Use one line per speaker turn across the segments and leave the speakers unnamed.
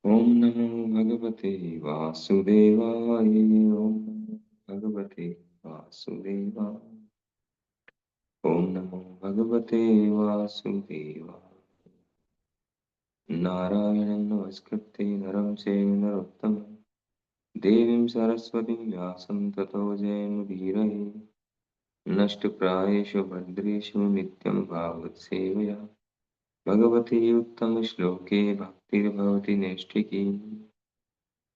ओम नमो भगवते वासुदेवाय। ओम नमो भगवते वासुदेवाय। ओम नमो भगवते वासुदेवाय। नारायणं नमस्कृत्य नरं चैव नरोत्तमं देवीं सरस्वतीं व्यासं ततो जयमुदीरये। नष्टप्रायेषु भद्रेषु नित्यं भागवतसेवया भगवती उत्तमश्लोके भक्तिर्भवति नैष्ठिकी।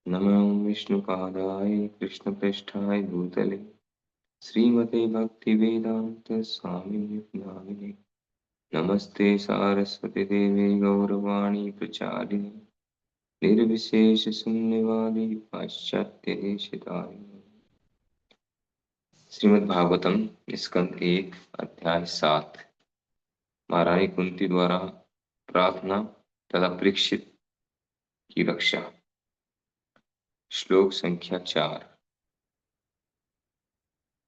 नमो विष्णुपादाय कृष्णप्रेष्ठाय भूतले श्रीमते भक्तिवेदांत स्वामिने नामिने। नमस्ते सारस्वती देवे गौरवाणी प्रचारिणे निर्विशेष शून्यवादी पाश्चात्य देशतारिणे। श्रीमद् भागवतम स्कंद 1 अध्याय 7। महारानी कुंती द्वारा प्रार्थना तथा परीक्षित की रक्षा। श्लोक संख्या 4।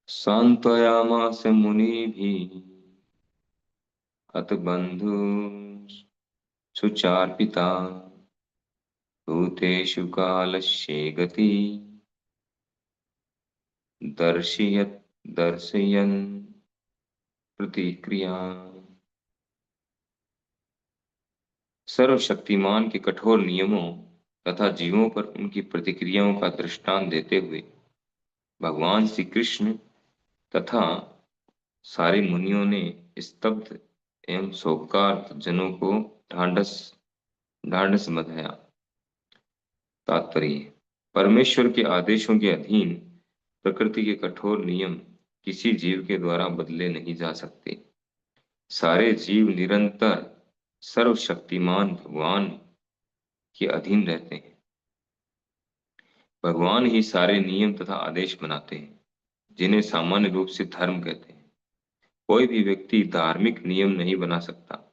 सांत्वयामास मुनिभिः अथ बंधु सुचार्पिता भूतेषु कालस्य गति दर्शयन् प्रतिक्रिया। सर्वशक्तिमान के कठोर नियमों तथा जीवों पर उनकी प्रतिक्रियाओं का दृष्टांत देते हुए भगवान श्री कृष्ण तथा सारे मुनियों ने स्तब्ध एवं शोकार्त जनों को ढांढस ढांढस बंधाया। तात्पर्य: परमेश्वर के आदेशों के अधीन प्रकृति के कठोर नियम किसी जीव के द्वारा बदले नहीं जा सकते। सारे जीव निरंतर सर्वशक्तिमान भगवान के अधीन रहते हैं। भगवान ही सारे नियम तथा आदेश बनाते हैं, जिन्हें सामान्य रूप से धर्म कहते हैं। कोई भी व्यक्ति धार्मिक नियम नहीं बना सकता।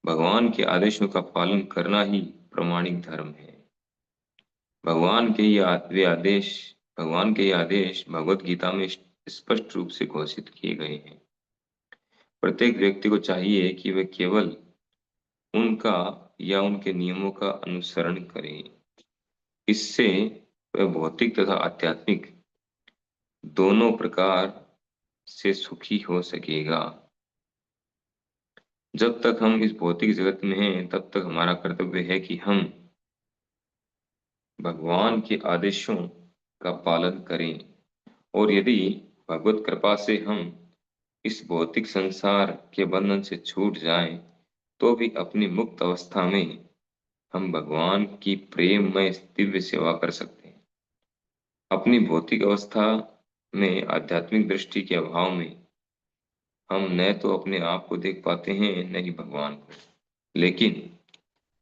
भगवान के आदेशों का पालन करना ही प्रामाणिक धर्म है। भगवान के ये आदेश भगवत गीता में स्पष्ट रूप से घोषित किए गए हैं। प्रत्येक व्यक्ति को चाहिए कि वह केवल उनका या उनके नियमों का अनुसरण करे। इससे वह भौतिक तथा आध्यात्मिक दोनों प्रकार से सुखी हो सकेगा। जब तक हम इस भौतिक जगत में हैं, तब तक हमारा कर्तव्य है कि हम भगवान के आदेशों का पालन करें, और यदि भगवत कृपा से हम इस भौतिक संसार के बंधन से छूट जाएं, तो भी अपनी मुक्त अवस्था में हम भगवान की प्रेममय दिव्य सेवा कर सकते हैं। अपनी भौतिक अवस्था में आध्यात्मिक दृष्टि के अभाव में हम न तो अपने आप को देख पाते हैं, न ही भगवान को। लेकिन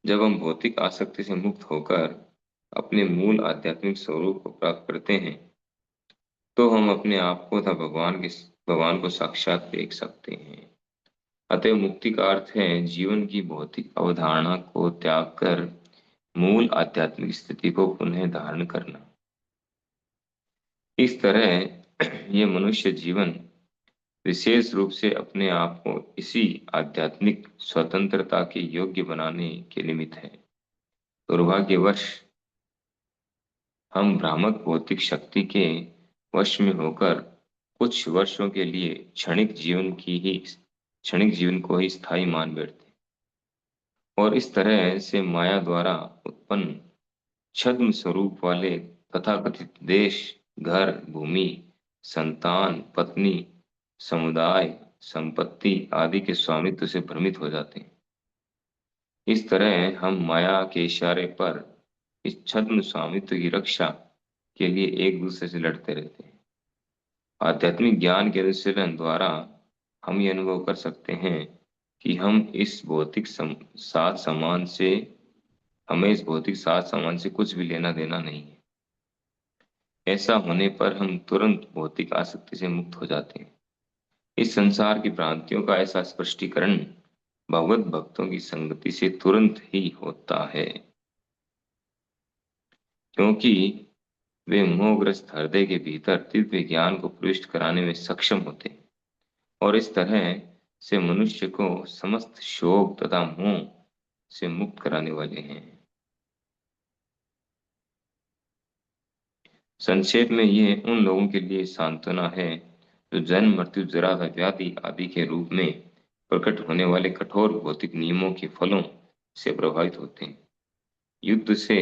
जब हम भौतिक आसक्ति से मुक्त होकर अपने मूल आध्यात्मिक स्वरूप को प्राप्त करते हैं, तो हम अपने आप को तथा भगवान को साक्षात देख सकते हैं। अतः मुक्ति का अर्थ है जीवन की भौतिक अवधारणा को त्याग कर मूल आध्यात्मिक स्थिति को पुनः धारण करना। इस तरह ये मनुष्य जीवन विशेष रूप से अपने आप को इसी आध्यात्मिक स्वतंत्रता के योग्य बनाने के निमित्त है। दुर्भाग्यवश हम भ्रामक भौतिक शक्ति के वश में होकर कुछ वर्षों के लिए क्षणिक जीवन को ही स्थायी मान बैठते हैं, और इस तरह से माया द्वारा उत्पन्न छद्म स्वरूप वाले तथाकथित देश, घर, भूमि, संतान, पत्नी, समुदाय, संपत्ति आदि के स्वामित्व से भ्रमित हो जाते हैं। इस तरह हम माया के इशारे पर इस छद्म स्वामित्व की रक्षा के लिए एक दूसरे से लड़ते रहते हैं। आध्यात्मिक ज्ञान के अनुशीलन द्वारा हम ये अनुभव कर सकते हैं कि हमें इस भौतिक साथ सामान से कुछ भी लेना देना नहीं है। ऐसा होने पर हम तुरंत भौतिक आसक्ति से मुक्त हो जाते हैं। इस संसार की भ्रांतियों का ऐसा स्पष्टीकरण भगवत भक्तों की संगति से तुरंत ही होता है, क्योंकि वे मोहग्रस्त हृदय के भीतर दिव्य ज्ञान को प्रविष्ट कराने में सक्षम होते हैं, और इस तरह से मनुष्य को समस्त शोक तथा मोह से मुक्त कराने वाले हैं। संक्षेप में ये उन लोगों के लिए सांत्वना है जो जन्म मृत्यु जरा व व्याधि आदि के रूप में प्रकट होने वाले कठोर भौतिक नियमों के फलों से प्रभावित होते हैं। युद्ध से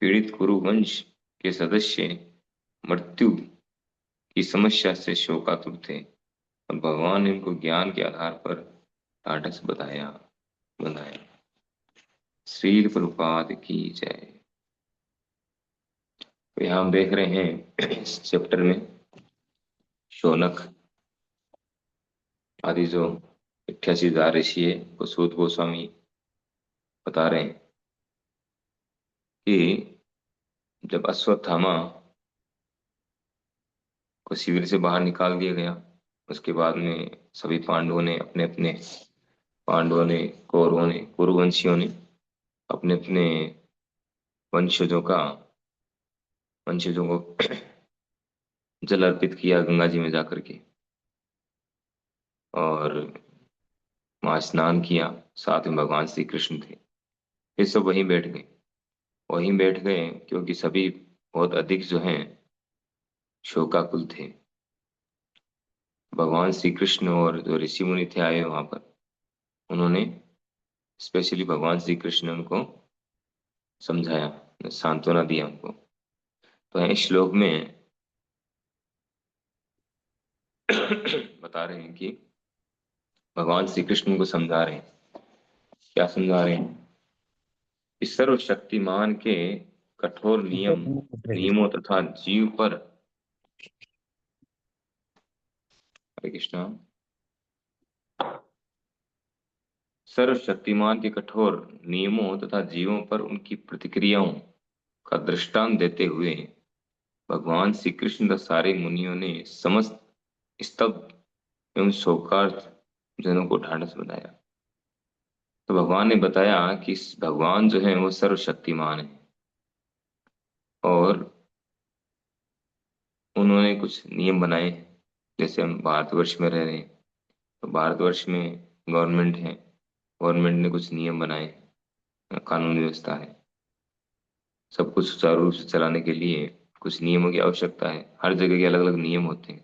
पीड़ित कुरु वंश के सदस्य मृत्यु की समस्या से शोकातुर थे और भगवान ने इनको ज्ञान के आधार पर ढाढ़स बनाया। श्रील प्रभुपाद की जय। तो यहाँ हम देख रहे हैं इस चैप्टर में शौनक आदि जो 88,000 ऋषि है वो सूत गोस्वामी बता रहे हैं कि जब अश्वत्थामा को शिविर से बाहर निकाल दिया गया, उसके बाद में सभी पांडवों ने, कौरवों ने, कुरुवंशियों ने अपने अपने वंशजों का वंशजों को जल अर्पित किया गंगा जी में जाकर के, और वहां स्नान किया। साथ में भगवान श्री कृष्ण थे। ये सब वहीं बैठ गए क्योंकि सभी बहुत अधिक जो हैं शोकाकुल थे। भगवान श्री कृष्ण और जो ऋषि मुनि थे आए वहां पर, उन्होंने स्पेशली भगवान श्री कृष्ण ने उनको समझाया, सांत्वना दिया उनको। तो इस श्लोक में बता रहे हैं कि भगवान श्री कृष्ण को समझा रहे हैं। क्या समझा रहे हैं? इस सर्वशक्तिमान के कठोर नियमों तथा जीव पर, हरे कृष्णा, सर्वशक्तिमान के कठोर नियमों तथा जीवों पर उनकी प्रतिक्रियाओं का दृष्टांत देते हुए भगवान श्री कृष्ण तथा सारे मुनियों ने समस्त स्तब्ध एवं शोकार्त जनों को ढाढ़स बनाया। तो भगवान ने बताया कि भगवान जो है वो सर्वशक्तिमान है, और उन्होंने कुछ नियम बनाए हैं। जैसे हम भारतवर्ष में रह रहे हैं, तो भारतवर्ष में गवर्नमेंट है, गवर्नमेंट ने कुछ नियम बनाए हैं, कानून व्यवस्था है। सब कुछ सुचारू रूप से चलाने के लिए कुछ नियमों की आवश्यकता है। हर जगह के अलग अलग नियम होते हैं।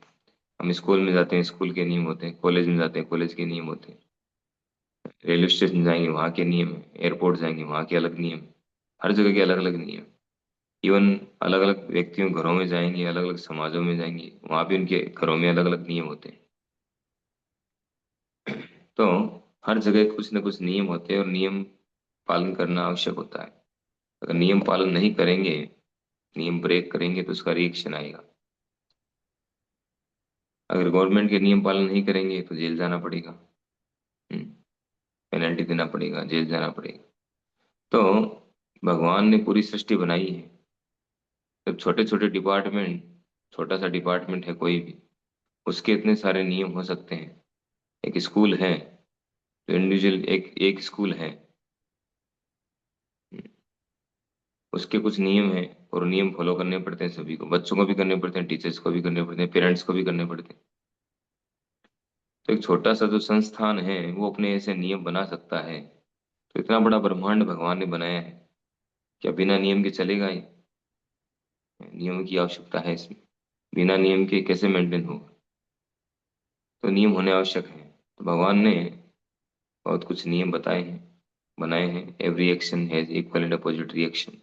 हम स्कूल में जाते हैं, स्कूल के नियम होते हैं। कॉलेज में जाते हैं, कॉलेज के नियम होते हैं। रेलवे स्टेशन जाएंगे, वहाँ के नियम है। एयरपोर्ट जाएंगे, वहाँ के अलग नियम। हर जगह के अलग अलग नियम। इवन अलग अलग व्यक्तियों के घरों में जाएंगे, अलग अलग समाजों में जाएंगे, वहाँ भी उनके घरों में अलग अलग नियम होते हैं। तो हर जगह कुछ न कुछ नियम होते हैं और नियम पालन करना आवश्यक होता है। अगर नियम पालन नहीं करेंगे, नियम ब्रेक करेंगे, तो उसका रिएक्शन आएगा। अगर गवर्नमेंट के नियम पालन नहीं करेंगे तो जेल जाना पड़ेगा, पेनल्टी देना पड़ेगा, जेल जाना पड़ेगा। तो भगवान ने पूरी सृष्टि बनाई है। जब छोटे छोटे डिपार्टमेंट, छोटा सा डिपार्टमेंट है कोई भी, उसके इतने सारे नियम हो सकते हैं। एक स्कूल है, तो इंडिविजुअल एक एक स्कूल है, उसके कुछ नियम हैं, और नियम फॉलो करने पड़ते हैं सभी को। बच्चों को भी करने पड़ते हैं, टीचर्स को भी करने पड़ते हैं, पेरेंट्स को भी करने पड़ते हैं। तो एक छोटा सा जो संस्थान है वो अपने ऐसे नियम बना सकता है। तो इतना बड़ा ब्रह्मांड भगवान ने बनाया है, क्या बिना नियम के चलेगा? ये नियम की आवश्यकता है इसमें। बिना नियम के कैसे मेंटेन होगा? तो नियम होने आवश्यक है। तो भगवान ने बहुत कुछ नियम बनाए हैं। Every action has equal and opposite reaction.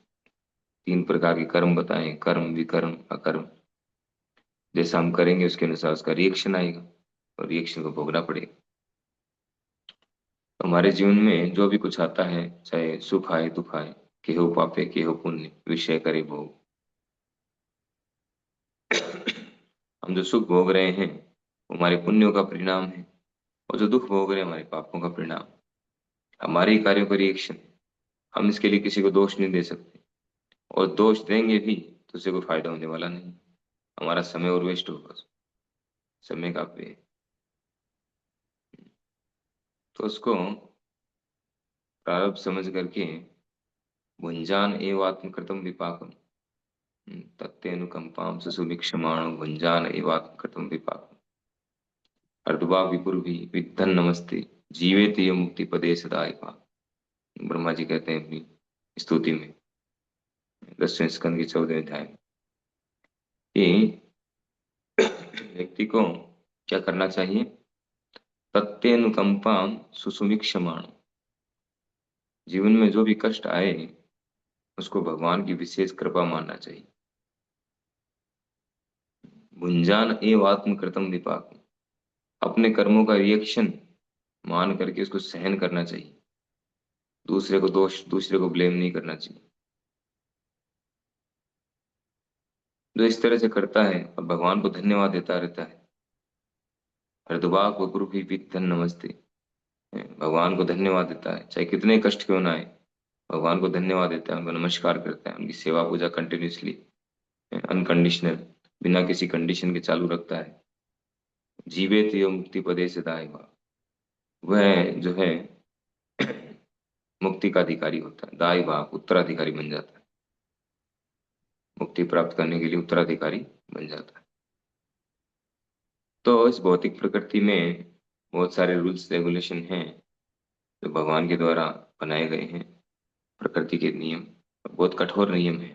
3 प्रकार के कर्म बताए हैं, कर्म, विकर्म, अकर्म। जैसा हम करेंगे उसके अनुसार उसका रिएक्शन आएगा, और रिएक्शन को भोगना पड़ेगा। हमारे जीवन में जो भी कुछ आता है, चाहे सुख आए दुख आए, केहो पापे केहो पुण्य, विषय करे भोग। हम जो सुख भोग रहे हैं वो हमारे पुण्यों का परिणाम है, और जो दुख भोग रहे हैं हमारे पापों का परिणाम। हमारे ही कार्यों का रिएक्शन। हम इसके लिए किसी को दोष नहीं दे सकते, और दोष देंगे भी तो उससे कोई फायदा होने वाला नहीं। हमारा समय और वेस्ट होगा, समय का पे। तो उसको प्रारब्ध समझ करके भुंजान एव आत्मकृतम विपाकम, तत्तेनुकंपाम सुसुभिक्षमाण भुंजान एव आत्मकृतम विपाकम, अर्धवा विपुर्भी विद्धन नमस्ते, जीवे ते मुक्ति पदे सदाय पा। ब्रह्मा जी कहते हैं अपनी स्तुति में, 10वें स्कंद के 14वें अध्याय में। कि व्यक्ति को क्या करना चाहिए? तत्यनुकंपा सुसुमिक्षमाण। जीवन में जो भी कष्ट आए उसको भगवान की विशेष कृपा मानना चाहिए। भुंजान एव आत्मकृतम विपाक। अपने कर्मों का रिएक्शन मान करके उसको सहन करना चाहिए। दूसरे को ब्लेम नहीं करना चाहिए। जो इस तरह से करता है और भगवान को धन्यवाद देता रहता है, हृदवाक गुरु भी धन नमस्ते, भगवान को धन्यवाद देता है चाहे कितने कष्ट क्यों ना आए, भगवान को धन्यवाद देता है, उनको नमस्कार करता है, उनकी सेवा पूजा कंटिन्यूसली अनकंडीशनल बिना किसी कंडीशन के चालू रखता है। जीवे तो मुक्ति पदे से दाएगा, वह जो है मुक्ति का अधिकारी होता है, दाई भाग उत्तराधिकारी बन जाता है, मुक्ति प्राप्त करने के लिए उत्तराधिकारी बन जाता है। तो इस भौतिक प्रकृति में बहुत सारे रूल्स रेगुलेशन हैं जो भगवान के द्वारा बनाए गए हैं। प्रकृति के नियम बहुत कठोर नियम है।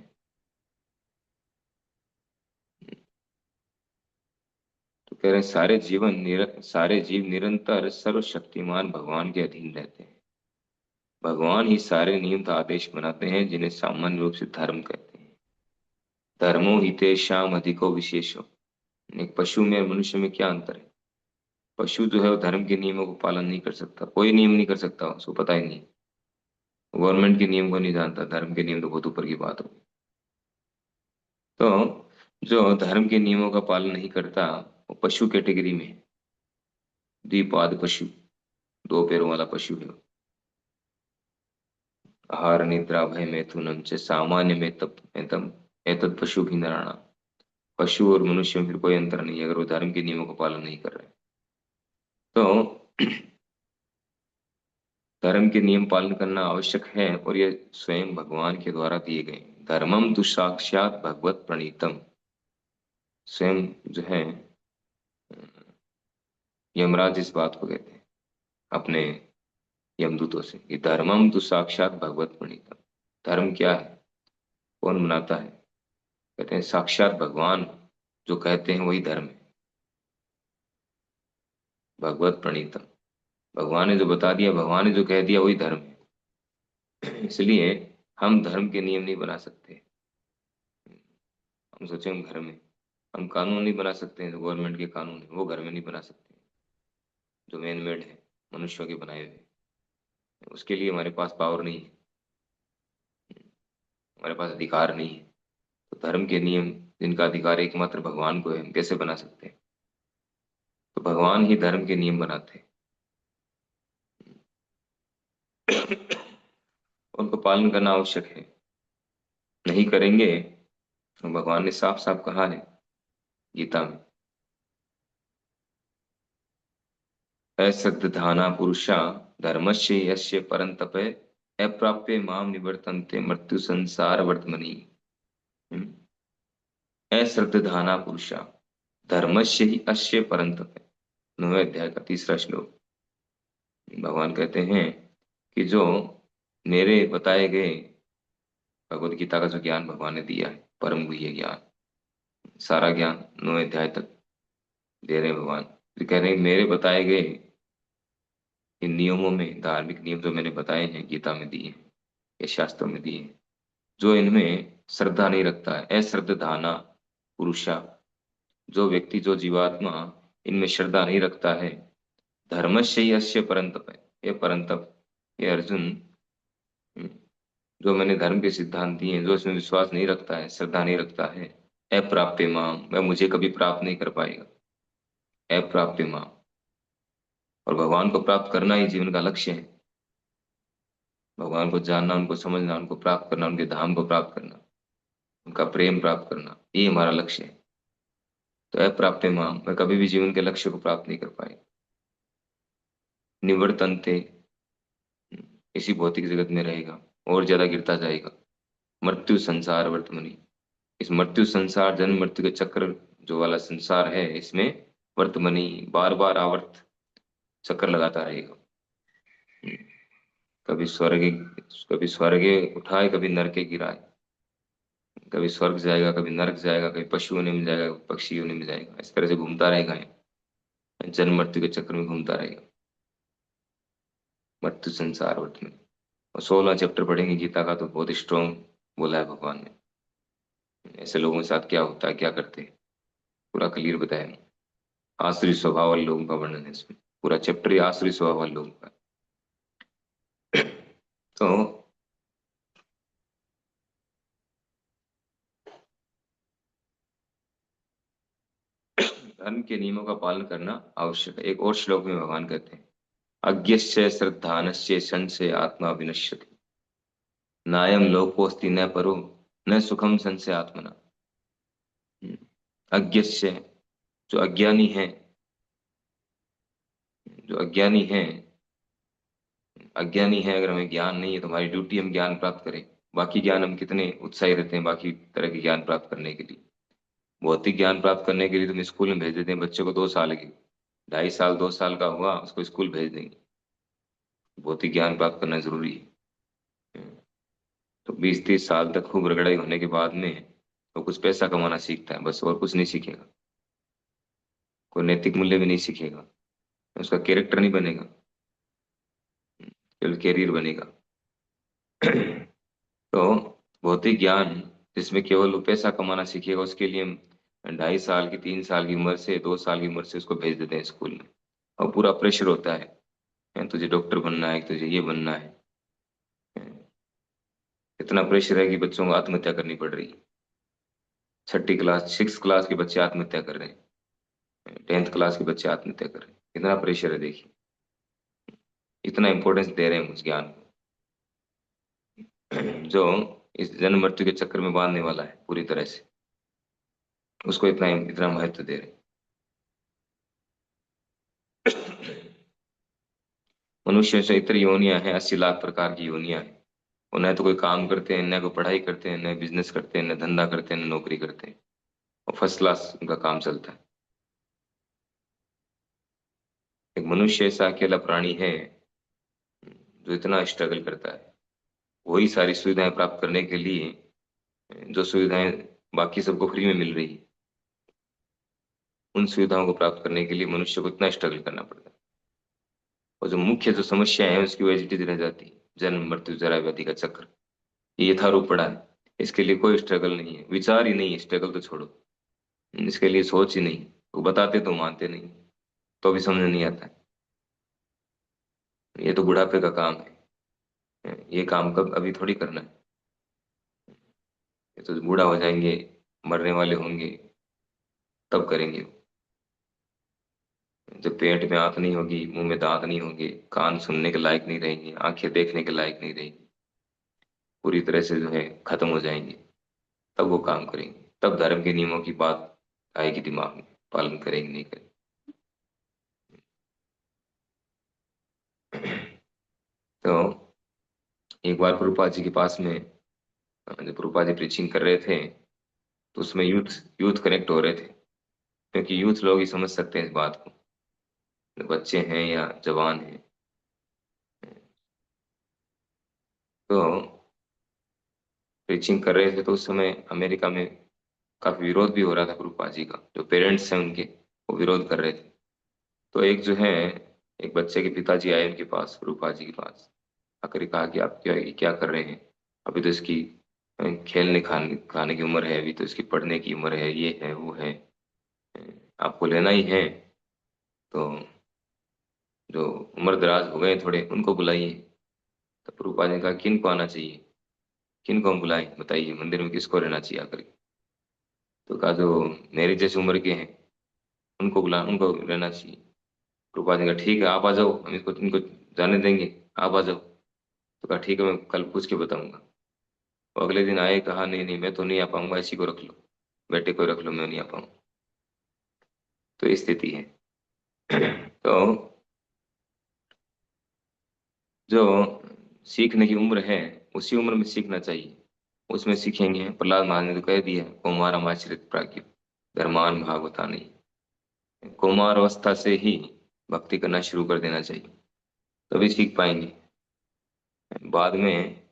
तो कह रहे हैं सारे जीव निरंतर सर्वशक्तिमान भगवान के अधीन रहते हैं। भगवान ही सारे नियम का आदेश बनाते हैं जिन्हें सामान्य रूप से धर्म कहते हैं। धर्मो हितेषाम अधिको विशेषो। एक पशु में और मनुष्य में क्या अंतर है? पशु जो है वो धर्म के नियमों को पालन नहीं कर सकता, कोई नियम नहीं कर सकता, उसको पता ही नहीं, गवर्नमेंट के नियम को नहीं जानता, धर्म के नियम तो बहुत ऊपर की बात होगी। तो जो धर्म के नियमों का पालन नहीं करता वो पशु कैटेगरी में है। द्विपाद पशु, दो पैरों वाला पशु है। आहार निद्रा भय मैथुनम च सामान्य में तब एतम एतद पशु भी नराणा। पशु और मनुष्य में फिर कोई अंतर नहीं है अगर वो धर्म के नियमों का पालन नहीं कर रहे। तो धर्म के नियम पालन करना आवश्यक है और ये स्वयं भगवान के द्वारा दिए गए हैं। धर्मम तो साक्षात भगवत प्रणीतम। स्वयं जो है यमराज इस बात को कहते हैं अपने यमदूतों से कि धर्मम तो साक्षात भगवत प्रणीतम। धर्म क्या है, कौन बनाता है? कहते हैं साक्षात भगवान जो कहते हैं वही धर्म है। भगवत प्रणीतम, भगवान ने जो बता दिया, भगवान ने जो कह दिया वही धर्म है। इसलिए हम धर्म के नियम नहीं बना सकते। हम सोचे हम घर में हम कानून नहीं बना सकते हैं, जो गवर्नमेंट के कानून है वो घर में नहीं बना सकते, जो मैन मेड है मनुष्यों के बनाए हुए, उसके लिए हमारे पास पावर नहीं है, हमारे पास अधिकार नहीं है। तो धर्म के नियम जिनका अधिकार एकमात्र भगवान को है, हम कैसे बना सकते हैं? तो भगवान ही धर्म के नियम बनाते हैं। उनको पालन करना आवश्यक है, नहीं करेंगे तो भगवान ने साफ साफ कहा है गीता में, असद्धाना पुरुषा धर्मस्य यस्य परंतप अप्राप्य माम निवर्तन्ते मृत्यु संसार वर्तमनि। अश्रद्धाना पुरुषा धर्मस्य ही अस्य परंतप। 9वें अध्याय का 3रा श्लोक। भगवान कहते हैं कि जो मेरे बताए गए भगवत गीता का जो ज्ञान भगवान ने दिया है, परम गुह्य ज्ञान, सारा ज्ञान 9वें अध्याय तक दे रहे हैं भगवान। तो कह रहे हैं मेरे बताए गए इन नियमों में, धार्मिक नियम जो मैंने बताए हैं गीता में दिए हैं या शास्त्रों में दिए हैं, जो इनमें श्रद्धा नहीं रखता है, अश्रद्धाना पुरुषा, जो व्यक्ति जो जीवात्मा इनमें श्रद्धा नहीं रखता है, धर्मस्य ही अस्य परंतप है, ये परंतप, ये अर्जुन, जो मैंने धर्म के सिद्धांत दिए हैं, जो इसमें विश्वास नहीं रखता है, श्रद्धा नहीं रखता है, अप्राप्य माम, वह मुझे कभी प्राप्त नहीं कर पाएगा। अप्राप्य माम, और भगवान को प्राप्त करना ही जीवन का लक्ष्य है। भगवान को जानना, उनको समझना, उनको प्राप्त करना, उनके धाम को प्राप्त करना, उनका प्रेम प्राप्त करना, ये हमारा लक्ष्य है। तो अप्राप्य माम, मैं कभी भी जीवन के लक्ष्य को प्राप्त नहीं कर पाएगा। निवर्तनते, इसी भौतिक जगत में रहेगा और ज्यादा गिरता जाएगा। मृत्यु संसार वर्तमनी, इस मृत्यु संसार जन्म मृत्यु के चक्र जो वाला संसार है, इसमें वर्तमनी बार बार आवर्त चक्कर लगाता रहेगा। कभी स्वर्ग, कभी स्वर्गे उठाए, कभी नरके गिराए। कभी स्वर्ग जाएगा, कभी नरक जाएगा, कभी पशु योनि में जाएगा, कभी पक्षी योनि में जाएगा। इस तरह से घूमता रहेगा ये, जन्म मृत्यु के चक्र में घूमता रहेगा, मृत्यु संसार वट में। और 16वां चैप्टर पढ़ेंगे गीता का तो बहुत स्ट्रॉन्ग बोला है भगवान ने, ऐसे लोगों के साथ क्या होता है, क्या करते हैं, पूरा क्लियर बताया है। आसुरी स्वभाव वाले लोगों का वर्णन है इसमें, पूरा चैप्टर ही आसुरी स्वभाव वाले लोगों का। तो धर्म के नियमों का पालन करना आवश्यक है। एक और श्लोक में भगवान कहते हैं, अज्ञस्य श्रद्धानस्य संशय आत्मा विनश्यति, नायम लोकोस्ति न परो न सुखम संशय आत्मना। अज्ञस्य, जो अज्ञानी है, जो अज्ञानी है, अज्ञानी है, अगर हमें ज्ञान नहीं है तो हमारी ड्यूटी हम ज्ञान प्राप्त करें। बाकी ज्ञान हम कितने उत्साही रहते हैं बाकी तरह के ज्ञान प्राप्त करने के लिए। भौतिक ज्ञान प्राप्त करने के लिए तुम स्कूल में भेज देते हैं बच्चे को, 2 साल की, 2.5 साल 2 साल का हुआ उसको स्कूल भेज देंगे। भौतिक ज्ञान प्राप्त करना जरूरी है। तो 20-30 साल तक खूब रगड़ाई होने के बाद में वो कुछ पैसा कमाना सीखता है बस, और कुछ नहीं सीखेगा। कोई नैतिक मूल्य भी नहीं सीखेगा, उसका कैरेक्टर नहीं बनेगा, केवल कैरियर बनेगा। तो भौतिक ज्ञान जिसमें केवल वो पैसा कमाना सीखेगा, उसके लिए हम 2.5 साल की, 3 साल की उम्र से, 2 साल की उम्र से उसको भेज देते हैं स्कूल में। और पूरा प्रेशर होता है, तुझे डॉक्टर बनना है, तुझे ये बनना है। इतना प्रेशर है कि बच्चों को आत्महत्या करनी पड़ रही है। 6ठी क्लास 6 क्लास के बच्चे आत्महत्या कर रहे हैं, 10th क्लास के बच्चे आत्महत्या कर रहे हैं। इतना प्रेशर है देखिए, इतना इंपॉर्टेंस दे रहे हैं उस ज्ञान को, जो इस जन्म मृत्यु के चक्कर में बांधने वाला है पूरी तरह से, उसको इतना इतना महत्व दे रहे हैं। मनुष्य से इतनी योनियां हैं, 80 लाख प्रकार की योनियां हैं। और न तो कोई काम करते हैं, न कोई पढ़ाई करते हैं, न बिजनेस करते हैं, न धंधा करते हैं, न नौकरी करते हैं। और फर्स्ट क्लास उनका काम चलता है। एक मनुष्य ऐसा अकेला प्राणी है जो इतना स्ट्रगल करता है, वही सारी सुविधाएं प्राप्त करने के लिए, जो सुविधाएं बाकी सबको फ्री में मिल रही है, उन सुविधाओं को प्राप्त करने के लिए मनुष्य को इतना स्ट्रगल करना पड़ता है। और जो मुख्य जो समस्या है उसकी वजह से रह जाती है, जन्म मृत्यु जरा व्याधि का चक्र, ये यथारूप पड़ा है। इसके लिए कोई स्ट्रगल नहीं है, विचार ही नहीं है, स्ट्रगल तो छोड़ो, इसके लिए सोच ही नहीं। वो बताते तो मानते नहीं, तो भी समझ नहीं आता है। ये तो बुढ़ापे का काम है, ये काम कब, अभी थोड़ी करना है। ये तो बूढ़ा हो जाएंगे, मरने वाले होंगे, तब करेंगे। जब पेट में आंख नहीं होगी, मुंह में दांत नहीं होंगे, कान सुनने के लायक नहीं रहेंगे, आंखें देखने के लायक नहीं रहेंगी, पूरी तरह से जो है खत्म हो जाएंगे, तब वो काम करेंगे। तब धर्म के नियमों की बात आएगी दिमाग में, पालन करेंगे नहीं करेंगे। तो एक बार प्रभुपाद जी के पास में, जब प्रभुपाद जी प्रीचिंग कर रहे थे, तो उसमें यूथ यूथ कनेक्ट हो रहे थे, क्योंकि यूथ लोग ही समझ सकते हैं इस बात को, जो बच्चे हैं या जवान हैं। तो प्रीचिंग कर रहे थे तो उस समय अमेरिका में काफी विरोध भी हो रहा था प्रभुपाद जी का, जो पेरेंट्स हैं उनके, वो विरोध कर रहे थे। तो एक जो है, एक बच्चे के पिताजी आए उनके पास, प्रभुपाद जी के पास आकर कहा कि आप क्या ये क्या कर रहे हैं, अभी तो इसकी खेलने खाने खाने की उम्र है, अभी तो इसकी पढ़ने की उम्र है, ये है वो है, आपको लेना ही है तो जो उम्र दराज हो गए थोड़े उनको बुलाइए। तो प्रभुपाद ने कहा किन को आना चाहिए, किन को हम बुलाएं, बताइए मंदिर में किसको रहना चाहिए आकर के। तो कहा जो मेरी जैसी उम्र के हैं उनको बुला, उनको रहना चाहिए। प्रभुपाद ने कहा ठीक है आप आ जाओ, हम इसको इनको जाने देंगे, आप आ जाओ। तो कहा ठीक है मैं कल पूछ के बताऊंगा। वो अगले दिन आए, कहा नहीं नहीं मैं तो नहीं आ पाऊंगा, इसी को रख लो, बेटे को रख लो, मैं नहीं आ पाऊंगा। तो ये स्थिति है। तो जो सीखने की उम्र है, उसी उम्र में सीखना चाहिए, उसमें सीखेंगे। प्रहलाद महाराज ने तो कह दिया, कौमारम आश्रित प्राज्ञ धर्मान भागवता नहीं। कौमार अवस्था से ही भक्ति करना शुरू कर देना चाहिए, तभी सीख पाएंगे। बाद में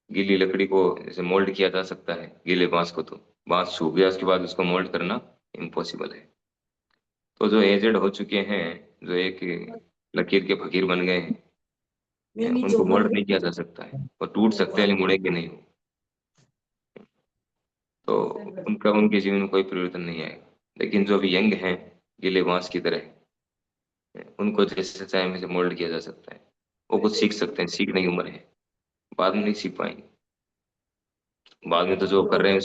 गीली लकड़ी को जैसे मोल्ड किया जा सकता है, गीले बांस को तो बांस सूख गया उसके बाद उसको मोल्ड करना इम्पॉसिबल है। तो जो एजेड हो चुके हैं, जो एक लकीर के फकीर बन गए हैं, उनको मोल्ड नहीं किया जा सकता है, वो टूट सकते हैं लेकिन मुड़ेंगे नहीं वो। तो उनका उनके जीवन में कोई परिवर्तन नहीं आएगा। लेकिन जो अभी यंग हैं, गीले बांस की तरह, उनको जैसे चाहे वैसे मोल्ड किया जा सकता है। वो कुछ सीख सकते हैं, सीखने की उम्र है, बाद में नहीं सीख पाएंगे। बाद में तो जो कर रहे हैं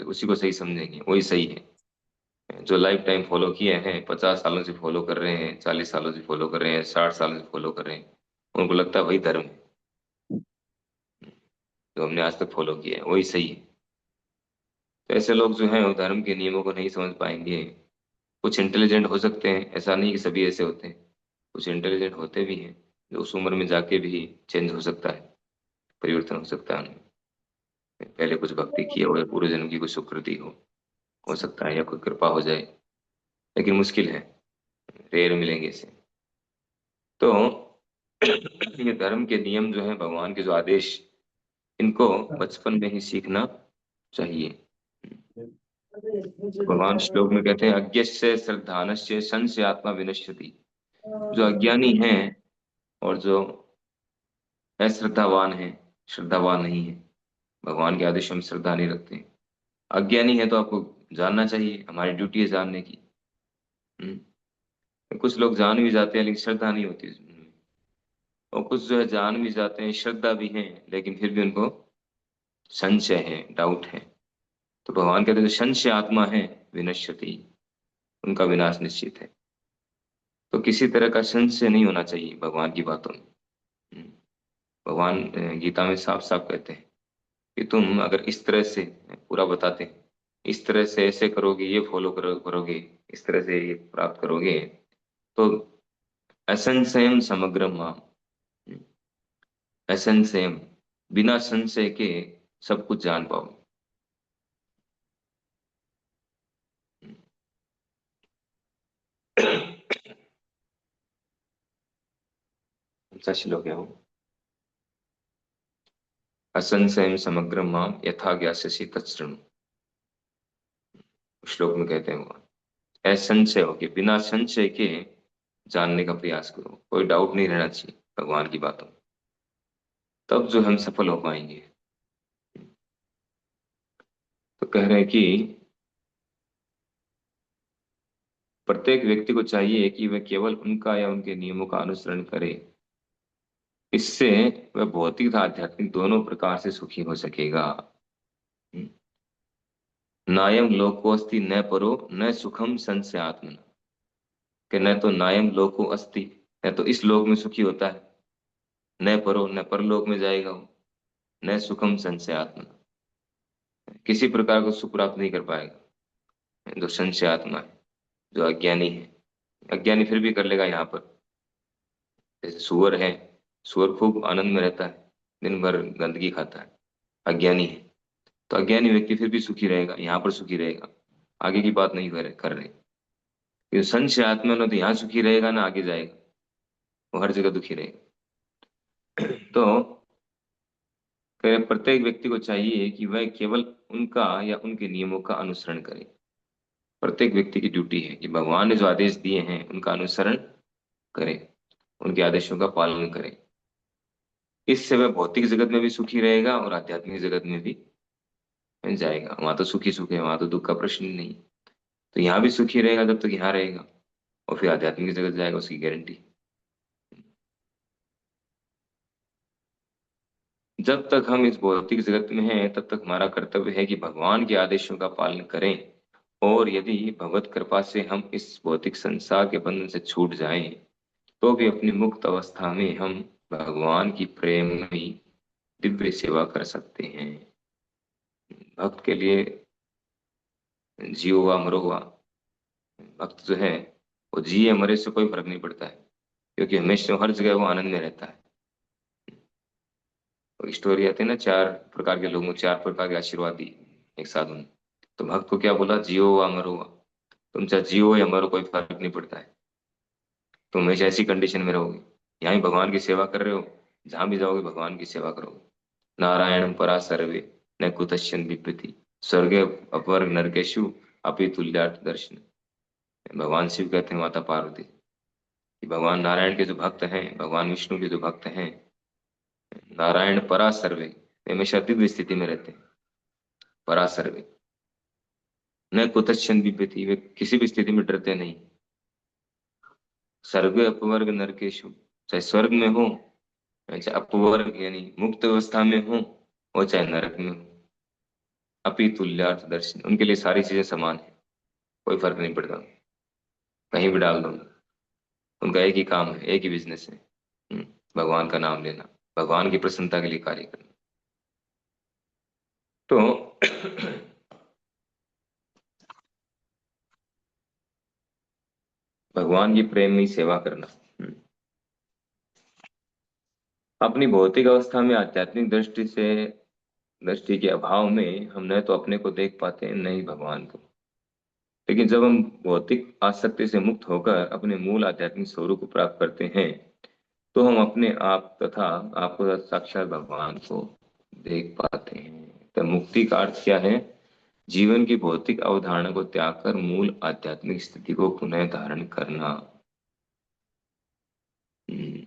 उसी को सही समझेंगे, वही सही है। जो लाइफ टाइम फॉलो किए हैं, 50 सालों से फॉलो कर रहे हैं, 40 सालों से फॉलो कर रहे हैं, 60 सालों से फॉलो कर रहे हैं, उनको लगता है वही धर्म है, जो हमने आज तक फॉलो किया है वही सही है। तो ऐसे लोग जो हैं वो धर्म के नियमों को नहीं समझ पाएंगे। कुछ इंटेलिजेंट हो सकते हैं, ऐसा नहीं कि सभी ऐसे होते हैं, कुछ इंटेलिजेंट होते भी हैं जो उस उम्र में जाके भी चेंज हो सकता है, परिवर्तन हो सकता है उनमें। पहले कुछ भक्ति किए हो या पूर्व जन्म की कुछ सुकृति हो सकता है, या कोई कृपा हो जाए, लेकिन मुश्किल है, रेयर मिलेंगे इसे। तो ये धर्म के नियम जो है, भगवान के जो आदेश, इनको बचपन में ही सीखना चाहिए। तो भगवान श्लोक में कहते हैं, अज्ञस्य श्रद्धानस्य संशय आत्मा विनश्यति। जो अज्ञानी है और जो अश्रद्धावान है, श्रद्धावान नहीं है, भगवान के आदेशों में श्रद्धा नहीं रखते, अज्ञानी है, तो आपको जानना चाहिए, हमारी ड्यूटी है जानने की। कुछ लोग जान भी जाते हैं लेकिन श्रद्धा नहीं होती उनमें। और कुछ जो है जान भी जाते हैं, श्रद्धा भी है, लेकिन फिर भी उनको संशय है, डाउट है। तो भगवान कहते हैं जो संशय आत्मा है विनश्यति, उनका विनाश निश्चित है। तो किसी तरह का संशय नहीं होना चाहिए भगवान की बातों में। हम्म, भगवान गीता में साफ साफ कहते हैं कि तुम अगर इस तरह से, पूरा बताते हैं, इस तरह से ऐसे करोगे, ये फॉलो करोगे, इस तरह से ये प्राप्त करोगे, तो असंशयम समग्रम माम, असंशयम, बिना संशय के सब कुछ जान पाओ। कौन श्लोक है वो? असंशयम समग्रम माम यथा ज्ञास्यसि तच्छृणु, श्लोक में कहते हैं वो, असंशय हो के, बिना संशय के जानने का प्रयास करो, कोई डाउट नहीं रहना चाहिए भगवान की बातों में, तब जो हम सफल हो पाएंगे। तो कह रहे हैं कि प्रत्येक व्यक्ति को चाहिए कि वह केवल उनका या उनके नियमों का अनुसरण करे, इससे वह भौतिक तथा आध्यात्मिक दोनों प्रकार से सुखी हो सकेगा। नायम लोकोस्ति न परो न सुखम संशयात्मन, कि न तो नायम लोको अस्ति, न तो इस लोक में सुखी होता है, न परो, न परलोक में जाएगा वो, न सुखम संशयात्मन, किसी प्रकार को सुख प्राप्त नहीं कर पाएगा जो संशयात्मा है, जो अज्ञानी है। अज्ञानी फिर भी कर लेगा यहाँ पर, जैसे सुअर है, सुअर खूब आनंद में रहता है, दिन भर गंदगी खाता है, अज्ञानी है। तो अज्ञानी व्यक्ति फिर भी सुखी रहेगा, यहाँ पर सुखी रहेगा, आगे की बात नहीं कर रहे। ये संशय आत्मा न तो यहाँ सुखी रहेगा ना आगे जाएगा, वो हर जगह दुखी रहेगा। तो प्रत्येक व्यक्ति को चाहिए कि वह केवल उनका या उनके नियमों का अनुसरण करे। प्रत्येक व्यक्ति की ड्यूटी है कि भगवान ने जो आदेश दिए हैं उनका अनुसरण करे, उनके आदेशों का पालन करे। इससे वह भौतिक जगत में भी सुखी रहेगा और आध्यात्मिक जगत में भी जाएगा, वहां तो सुखी सुख है, वहां तो दुख का प्रश्न ही नहीं। तो यहाँ भी सुखी रहेगा जब तक यहाँ रहेगा, और फिर आध्यात्मिक जगत जाएगा, उसकी गारंटी। जब तक हम इस भौतिक जगत में हैं तब तक हमारा कर्तव्य है कि भगवान के आदेशों का पालन करें। और यदि भगवत कृपा से हम इस भौतिक संसार के बंधन से छूट जाएं, तो भी अपनी मुक्त अवस्था में हम भगवान की प्रेममयी दिव्य सेवा कर सकते हैं। भक्त के लिए जियो वा मरो वा, भक्त जो है वो जिए मरे से कोई फर्क नहीं पड़ता है, क्योंकि हमेशा हर जगह वो आनंद में रहता है। तो स्टोरी आती है ना, 4 प्रकार के लोगों को 4 प्रकार के आशीर्वाद दिए एक साधु ने। तो भक्त को क्या बोला, जियो वा मरो वा, तुम चाहे जियो या मरो कोई फर्क नहीं पड़ता है, तुम हमेशा ऐसी कंडीशन में रहोगे, यहाँ ही भगवान की सेवा कर रहे हो, जहां भी जाओगे भगवान की सेवा करोगे, नारायणं परा सर्वे न कुतश्चन बिभ्यति स्वर्गे अपवर्ग नरकेषु अपि तुल्यार्थ दर्शन। भगवान शिव कहते हैं माता पार्वती कि भगवान नारायण के जो भक्त हैं, भगवान विष्णु के जो भक्त हैं, नारायण परा सर्वे, वे हमेशा दिव्य स्थिति में रहते हैं। परा सर्वे न कुतश्चन बिभ्यति, वे किसी भी स्थिति में डरते नहीं। स्वर्ग अपवर्ग नरकेशु, चाहे स्वर्ग में हो, चाहे अपवर्ग यानी मुक्त अवस्था में हो, और चाहे नरक में हो, अपि तुल्यार्थ दर्शन, उनके लिए सारी चीजें समान है, कोई फर्क नहीं पड़ता, कहीं भी डाल दो। उनका एक ही काम है, एक ही बिजनेस है, भगवान का नाम लेना, भगवान की प्रसन्नता के लिए कार्य करना। तो भगवान की प्रेम में सेवा करना। अपनी भौतिक अवस्था में आध्यात्मिक दृष्टि के अभाव में हम न तो अपने को देख पाते हैं, न ही भगवान को। लेकिन जब हम भौतिक आसक्ति से मुक्त होकर अपने मूल आध्यात्मिक स्वरूप को प्राप्त करते हैं, तो हम अपने आप तथा आपको साक्षात भगवान को देख पाते हैं। तो मुक्ति का अर्थ क्या है? जीवन की भौतिक अवधारणा को त्याग कर मूल आध्यात्मिक स्थिति को पुनः धारण करना। हम्म।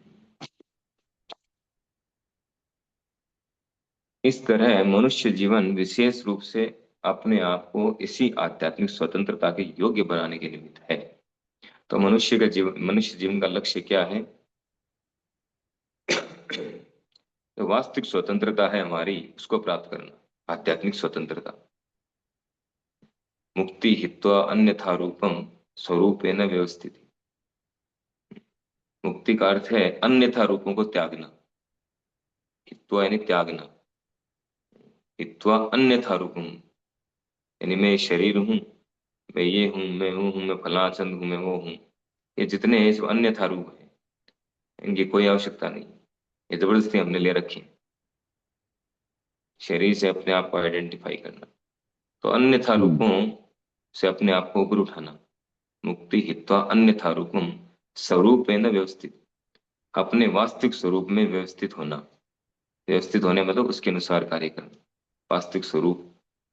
इस तरह मनुष्य जीवन विशेष रूप से अपने आप को इसी आध्यात्मिक स्वतंत्रता के योग्य बनाने के निमित्त है। तो मनुष्य जीवन का लक्ष्य क्या है? तो वास्तविक स्वतंत्रता है हमारी, उसको प्राप्त करना, आध्यात्मिक स्वतंत्रता। मुक्ति हित्वा अन्यथा रूपम स्वरूपेण व्यवस्थित। मुक्ति का अर्थ है अन्यथा रूपों को त्यागना। हित्वा यानी त्यागना, हित्वा अन्यथा रूपम यानी मैं शरीर हूँ, मैं ये हूँ, मैं वो हूँ, मैं फलाना चंद हूँ, मैं वो हूँ, ये जितने हैं सब अन्यथा रूप है, इनकी कोई आवश्यकता नहीं। ये जबरदस्ती हमने ले रखी है, शरीर से अपने आप को आइडेंटिफाई करना। तो अन्यथा रूपों से अपने आप को ऊपर उठाना। मुक्ति हित्वा अन्यथा रूपम स्वरूपेण व्यवस्थित, अपने वास्तविक स्वरूप में व्यवस्थित होना। व्यवस्थित होने मतलब उसके अनुसार कार्य करना। वास्तविक स्वरूप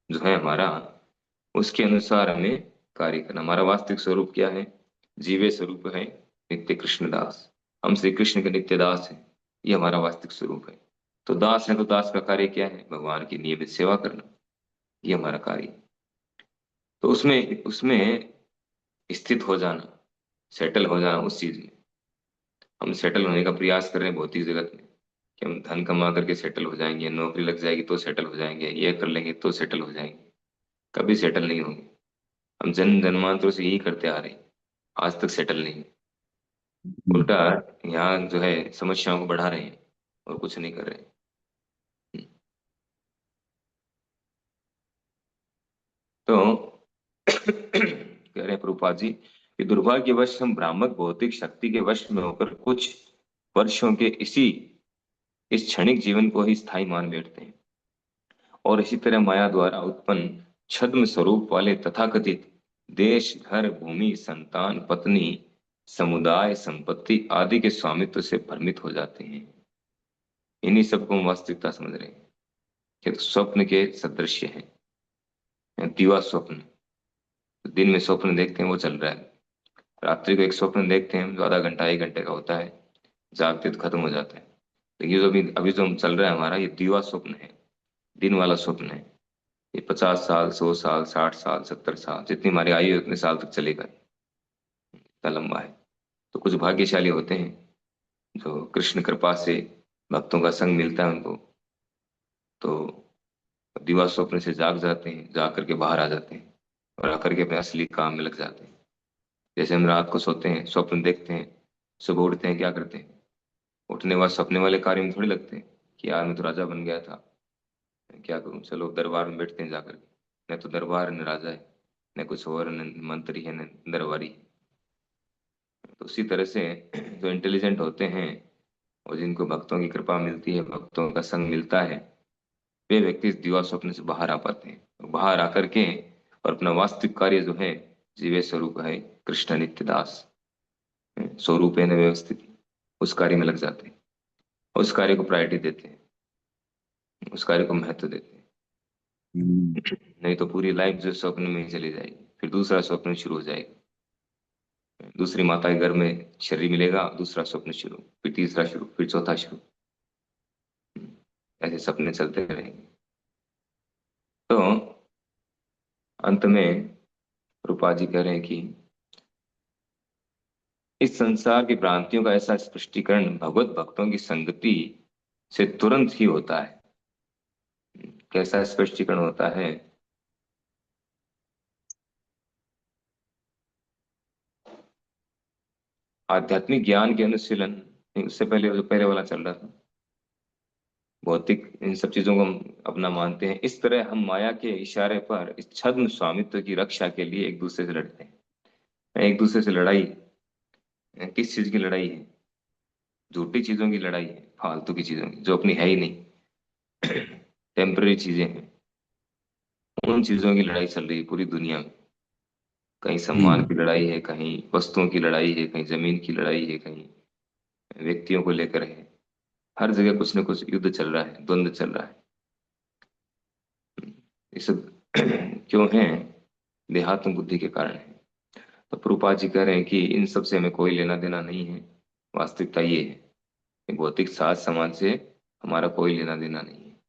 जो है हमारा, उसके अनुसार हमें कार्य करना। हमारा वास्तविक स्वरूप क्या है? जीवे स्वरूप है, नित्य कृष्ण दास। हम श्री कृष्ण के नित्य दास हैं, ये हमारा वास्तविक स्वरूप है। तो दास है, तो दास का कार्य क्या है? भगवान की नियमित सेवा करना, ये हमारा कार्य है। तो उसमें उसमें स्थित हो जाना, सेटल हो जाना उस चीज में। हम सेटल होने का प्रयास कर रहे हैं भौतिक जगत में कि हम धन कमा करके सेटल हो जाएंगे, नौकरी लग जाएगी तो सेटल हो जाएंगे, ये कर लेंगे तो सेटल हो जाएंगे। कभी सेटल नहीं होंगे। हम जन्म जन्मांतरों से यही करते आ रहे हैं, आज तक सेटल नहीं। उल्टा यहाँ जो है समस्याओं को बढ़ा रहे हैं और कुछ नहीं कर रहे हैं। तो कह रहे हैं प्रभुपाद जी कि दुर्भाग्यवश हम भ्रामक भौतिक शक्ति के वश में होकर कुछ वर्षों के इस क्षणिक जीवन को ही स्थायी मान बैठते हैं, और इसी तरह माया द्वारा उत्पन्न छद्म स्वरूप वाले तथाकथित देश, घर, भूमि, संतान, पत्नी, समुदाय, संपत्ति आदि के स्वामित्व से भ्रमित हो जाते हैं। इन्हीं सबको हम वास्तविकता समझ रहे हैं कि स्वप्न के सदृश्य है, दिवा स्वप्न। दिन में स्वप्न देखते हैं वो चल रहा है, रात्रि को एक स्वप्न देखते हैं जो आधा घंटा 1 घंटे का होता है, जागते तो खत्म हो जाता है। लेकिन जो अभी अभी जो चल रहा है हमारा, ये दिवा स्वप्न है, दिन वाला स्वप्न है। ये 50 साल, 100 साल, 60 साल, 70 साल, जितनी हमारी आयु है उतने साल तक चलेगा, इतना लंबा है। तो कुछ भाग्यशाली होते हैं जो कृष्ण कृपा से भक्तों का संग मिलता है उनको, तो दिवा स्वप्न से जाग जाते हैं, जाग करके बाहर आ जाते हैं और आकर के अपने असली काम में लग जाते हैं। जैसे हम रात को सोते हैं, स्वप्न देखते हैं, सुबह उठते हैं, क्या करते हैं? उठने बाद सपने वाले कार्य में थोड़ी लगते हैं कि यार मैं तो राजा बन गया था, क्या करूं, चलो दरबार में बैठते हैं जाकर के। न तो दरबार न राजा है, न कुछ और, न मंत्री है, न दरबारी है। तो उसी तरह से जो इंटेलिजेंट होते हैं और जिनको भक्तों की कृपा मिलती है, भक्तों का संग मिलता है, वे व्यक्ति इस दिवा स्वप्न से बाहर आ पाते हैं, और बाहर आकर के और अपना वास्तविक कार्य जो है, जीवे स्वरूप है कृष्ण नित्य दास, स्वरूप है न व्यवस्थित, उस कार्य में लग जाते हैं, उस कार्य को प्रायोरिटी देते हैं। उस कार्य को महत्व देते हैं। नहीं तो पूरी लाइफ जो स्वप्न में ही चली जाएगी, फिर दूसरा स्वप्न शुरू हो जाएगा। दूसरी माता के घर में शरीर मिलेगा, दूसरा स्वप्न शुरू, फिर तीसरा शुरू, फिर चौथा शुरू। ऐसे सपने चलते रहेंगे। तो अंत में रूपा जी कह रहे हैं कि इस संसार की भ्रांतियों का ऐसा स्पष्टीकरण भगवत भक्तों की संगति से तुरंत ही होता है। कैसा स्पष्टीकरण होता है? आध्यात्मिक ज्ञान के अनुशीलन, नहीं, उससे पहले जो पहले वाला चल रहा था, भौतिक इन सब चीजों को हम अपना मानते हैं। इस तरह हम माया के इशारे पर इस छद्म स्वामित्व की रक्षा के लिए एक दूसरे से लड़ते हैं। एक दूसरे से लड़ाई किस चीज की लड़ाई है? झूठी चीजों की लड़ाई है, फालतू की चीजों की, जो अपनी है ही नहीं, टेम्पररी चीजें हैं। उन चीजों की लड़ाई चल रही है पूरी दुनिया में। कहीं सम्मान की लड़ाई है, कहीं वस्तुओं की लड़ाई है, कहीं जमीन की लड़ाई है, कहीं व्यक्तियों को लेकर है। हर जगह कुछ न कुछ युद्ध चल रहा है, द्वंद्व चल रहा है। ये सब क्यों है? देहात्म बुद्धि के कारण है। तो प्रभुपाद जी कह रहे हैं कि इन सब से हमें कोई लेना देना नहीं है। वास्तविकता ये है कि भौतिक साज समाज से हमारा कोई लेना देना नहीं है।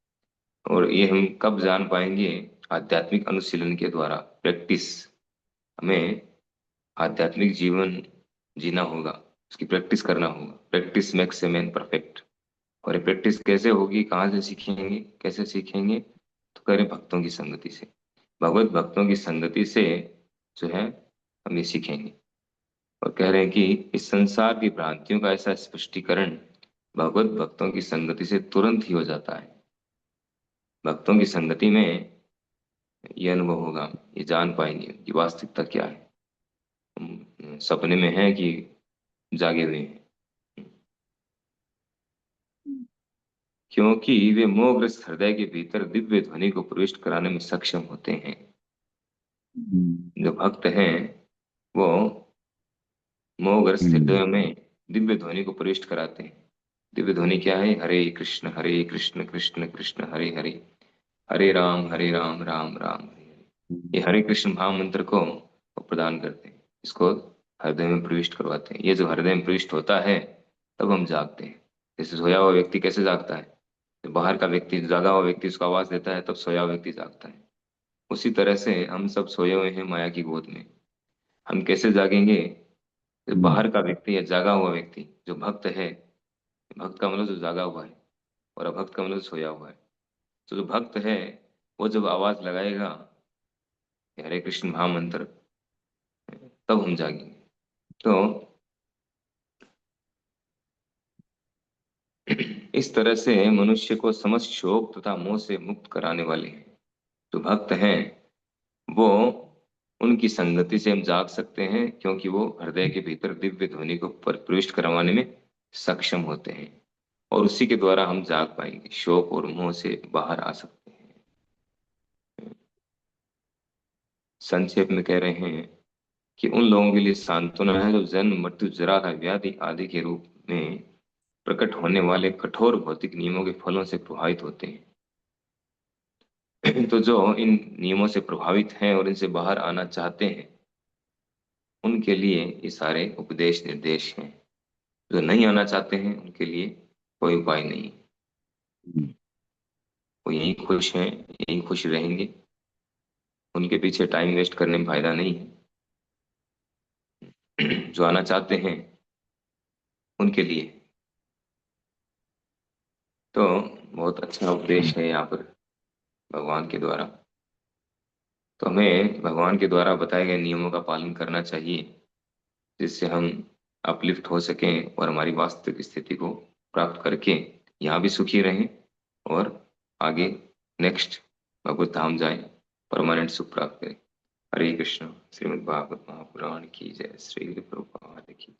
और ये हम कब जान पाएंगे? आध्यात्मिक अनुशीलन के द्वारा, प्रैक्टिस। हमें आध्यात्मिक जीवन जीना होगा, उसकी प्रैक्टिस करना होगा। Practice makes a man perfect. और ये प्रैक्टिस कैसे होगी, कहाँ से सीखेंगे, कैसे सीखेंगे? तो करें भक्तों की संगति से, भगवत भक्तों की संगति से जो है हम ये सीखेंगे। और कह रहे हैं कि इस संसार की भ्रांतियों का ऐसा स्पष्टीकरण भगवत भक्तों की संगति से तुरंत ही हो जाता है। भक्तों की संगति में ये अनुभव होगा, ये जान पाएंगे कि वास्तविकता क्या है, हम सपने में है कि जागे हुए हैं। क्योंकि वे मोहग्रस्त हृदय के भीतर दिव्य ध्वनि को प्रविष्ट कराने में सक्षम होते हैं। जो भक्त हैं वो मोहग्रस्त हृदयों में दिव्य ध्वनि को प्रविष्ट कराते हैं। दिव्य ध्वनि क्या है? हरे कृष्ण कृष्ण कृष्ण हरे हरे, हरे राम राम राम हरे हरे। ये हरे कृष्ण महामंत्र को वो प्रदान करते हैं, इसको हृदय में प्रविष्ट करवाते हैं। ये जो हृदय में प्रविष्ट होता है तब हम जागते हैं। जैसे सोया हुआ व्यक्ति कैसे जागता है? जब बाहर का व्यक्ति, जागा हुआ व्यक्ति उसको आवाज देता है तब सोया हुआ व्यक्ति जागता है। उसी तरह से हम सब सोए हुए हैं माया की गोद में। हम कैसे जागेंगे? जब बाहर का व्यक्ति है, जागा हुआ व्यक्ति जो भक्त है, भक्त का मतलब जो जागा हुआ है, और अभक्त का मतलब सोया हुआ है। तो जो भक्त है वो जब आवाज लगाएगा हरे कृष्ण महामंत्र, तब हम जागेंगे। तो इस तरह से मनुष्य को समस्त शोक तथा मोह से मुक्त कराने वाले हैं जो भक्त हैं। वो, उनकी संगति से हम जाग सकते हैं, क्योंकि वो हृदय के भीतर दिव्य ध्वनि को प्रविष्ट करवाने में सक्षम होते हैं। और उसी के द्वारा हम जाग पाएंगे, शोक और मोह से बाहर आ सकते हैं। संक्षेप में कह रहे हैं कि उन लोगों के लिए सांत्वना है जो जन्म मृत्यु जरा व्याधि आदि के रूप में प्रकट होने वाले कठोर भौतिक नियमों के फलों से प्रभावित होते हैं। तो जो इन नियमों से प्रभावित हैं और इनसे बाहर आना चाहते हैं, उनके लिए ये सारे उपदेश निर्देश हैं। जो नहीं आना चाहते हैं उनके लिए कोई उपाय नहीं। वो यहीं खुश हैं, यहीं खुश रहेंगे। उनके पीछे टाइम वेस्ट करने में फायदा नहीं है। जो आना चाहते हैं उनके लिए तो बहुत अच्छा उपदेश है यहाँ पर भगवान के द्वारा। तो हमें भगवान के द्वारा बताए गए नियमों का पालन करना चाहिए, जिससे हम अपलिफ्ट हो सकें और हमारी वास्तविक स्थिति को प्राप्त करके यहाँ भी सुखी रहें और आगे नेक्स्ट भगवत धाम जाएं, परमानेंट सुख प्राप्त करें। हरे कृष्ण। श्रीमद् भागवत महापुराण की जय। श्री प्रभुपाद की।